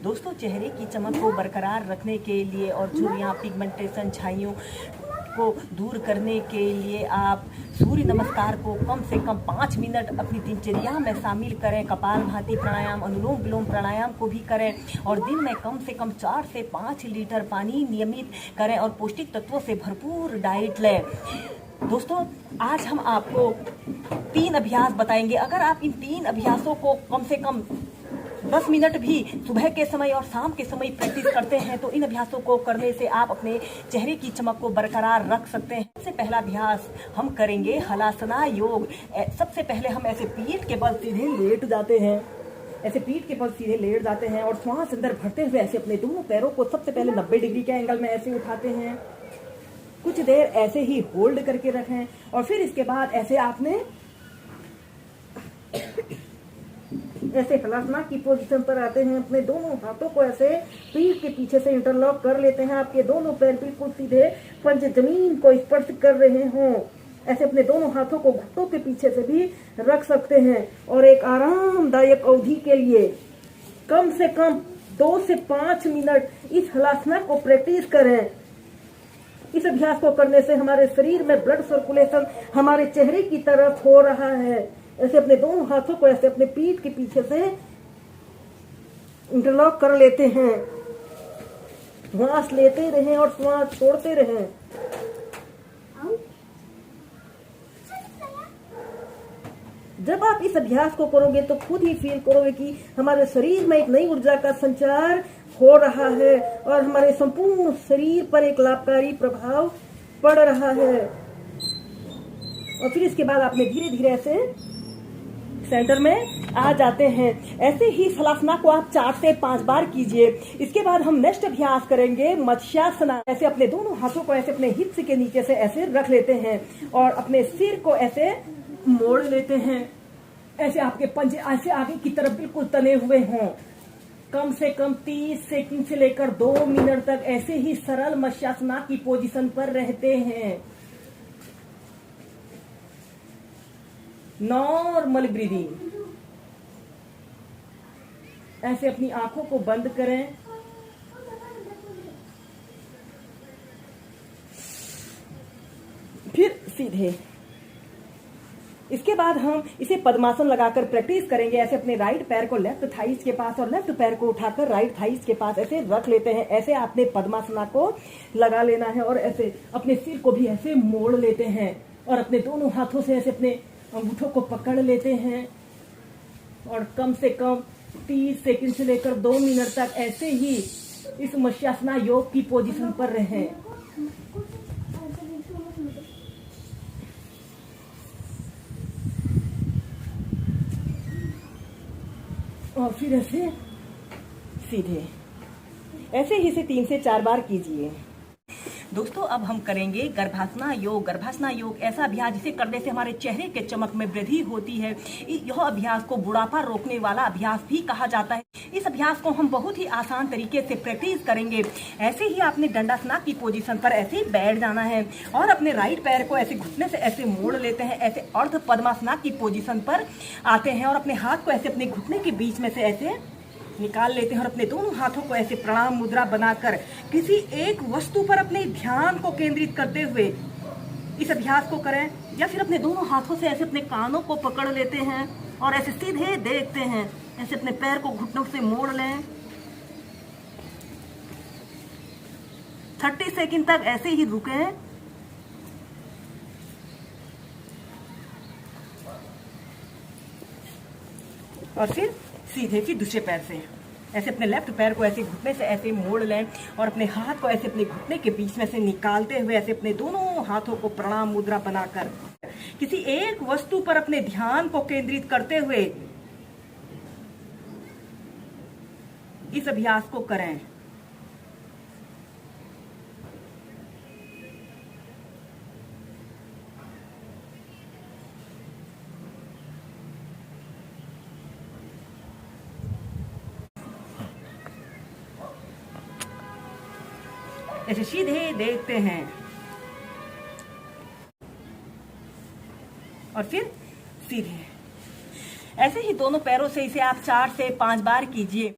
दोस्तों, चेहरे की चमक को बरकरार रखने के लिए और झुर्रियाँ, पिगमेंटेशन, छाइयों को दूर करने के लिए आप सूर्य नमस्कार को कम से कम 5 मिनट अपनी दिनचर्या में शामिल करें। कपालभाति प्राणायाम, अनुलोम विलोम प्राणायाम को भी करें और दिन में कम से कम 4 से 5 लीटर पानी नियमित करें और पौष्टिक तत्वों से भरपूर डाइट लें। दोस्तों, आज हम आपको 3 अभ्यास बताएंगे। अगर आप इन 3 अभ्यासों को कम से कम 10 मिनट भी सुबह के समय और शाम के समय प्रैक्टिस करते हैं तो इन अभ्यासों को करने से आप अपने चेहरे की चमक को बरकरार रख सकते हैं। सबसे पहला अभ्यास हम करेंगे हलासना योग। सबसे पहले हम ऐसे पीठ के बल सीधे लेट जाते हैं, ऐसे पीठ के बल सीधे लेट जाते हैं और श्वास अंदर भरते हुए ऐसे अपने दोनों पैरों को सबसे पहले 90 डिग्री के एंगल में ऐसे उठाते हैं। कुछ देर ऐसे ही होल्ड करके रखें और फिर इसके बाद ऐसे आपने ऐसे हलासना की पोजीशन पर आते हैं। अपने दोनों हाथों को ऐसे पीठ के पीछे से इंटरलॉक कर लेते हैं। आपके दोनों पैर बिल्कुल सीधे पंजे जमीन को स्पर्श कर रहे हों। ऐसे अपने दोनों हाथों को घुटनों के पीछे से भी रख सकते हैं और एक आरामदायक अवधि के लिए कम से कम 2 से 5 मिनट इस हलासना को प्रैक्टिस करें। इस अभ्यास को करने से हमारे शरीर में ब्लड सर्कुलेशन हमारे चेहरे की तरफ हो रहा है। ऐसे अपने दोनों हाथों को ऐसे अपने पीठ के पीछे से इंटरलॉक कर लेते हैं। श्वास लेते रहें और श्वास छोड़ते रहें। जब आप इस अभ्यास को करोगे तो खुद ही फील करोगे कि हमारे शरीर में एक नई ऊर्जा का संचार हो रहा है और हमारे संपूर्ण शरीर पर एक लाभकारी प्रभाव पड़ रहा है। और फिर इसके बाद आपने धीरे धीरे ऐसे सेंटर में आ जाते हैं। ऐसे ही हलासना को आप 4 से 5 बार कीजिए। इसके बाद हम नेक्स्ट अभ्यास करेंगे मत्स्यासना। ऐसे अपने दोनों हाथों को ऐसे अपने हिप्स के नीचे से ऐसे रख लेते हैं और अपने सिर को ऐसे मोड़ लेते हैं। ऐसे आपके पंजे ऐसे आगे की तरफ बिल्कुल तने हुए हों। कम से कम 30 सेकंड से लेकर 2 मिनट तक ऐसे ही सरल मत्स्यासना की पोजीशन पर रहते हैं। Normal breathing. ऐसे अपनी आंखों को बंद करें। फिर सीधे। इसके बाद हम इसे पद्मासन लगाकर प्रैक्टिस करेंगे। ऐसे अपने राइट पैर को लेफ्ट थाइस के पास और लेफ्ट पैर को उठाकर राइट थाइस के पास ऐसे रख लेते हैं। ऐसे आपने पद्मासना को लगा लेना है और ऐसे अपने सिर को भी ऐसे मोड़ लेते हैं और अपने दोनों हाथों से ऐसे अपने अंगूठों को पकड़ लेते हैं और कम से कम 30 सेकंड से लेकर 2 मिनट तक ऐसे ही इस मत्स्यासना योग की पोजीशन पर रहें। और फिर ऐसे सीधे। ऐसे ही इसे 3 से 4 बार कीजिए। दोस्तों, अब हम करेंगे गर्भासना योग। गर्भासना योग ऐसा अभ्यास जिसे करने से हमारे चेहरे के चमक में वृद्धि होती है। यह अभ्यास को बुढ़ापा रोकने वाला अभ्यास भी कहा जाता है। इस अभ्यास को हम बहुत ही आसान तरीके से प्रैक्टिस करेंगे। ऐसे ही आपने दंडासना की पोजीशन पर ऐसे ही बैठ जाना है और अपने राइट पैर को ऐसे घुटने से ऐसे मोड़ लेते हैं। ऐसे अर्ध पद्मासना की पोजीशन पर आते हैं और अपने हाथ को ऐसे अपने घुटने के बीच में से ऐसे निकाल लेते हैं और अपने दोनों हाथों को ऐसे प्रणाम मुद्रा बनाकर किसी एक वस्तु पर अपने ध्यान को केंद्रित करते हुए इस अभ्यास को करें। या फिर अपने दोनों हाथों से ऐसे अपने कानों को पकड़ लेते हैं और ऐसे सीधे देखते हैं। ऐसे अपने पैर को घुटनों से मोड़ लें। 30 सेकंड तक ऐसे ही रुकें। और फिर सीधे फिर दूसरे पैर से ऐसे अपने लेफ्ट पैर को ऐसे घुटने से ऐसे मोड़ लें और अपने हाथ को ऐसे अपने घुटने के बीच में से निकालते हुए ऐसे अपने दोनों हाथों को प्रणाम मुद्रा बनाकर किसी एक वस्तु पर अपने ध्यान को केंद्रित करते हुए इस अभ्यास को करें। ऐसे सीधे देखते हैं और फिर सीधे। ऐसे ही दोनों पैरों से इसे आप 4 से 5 बार कीजिए।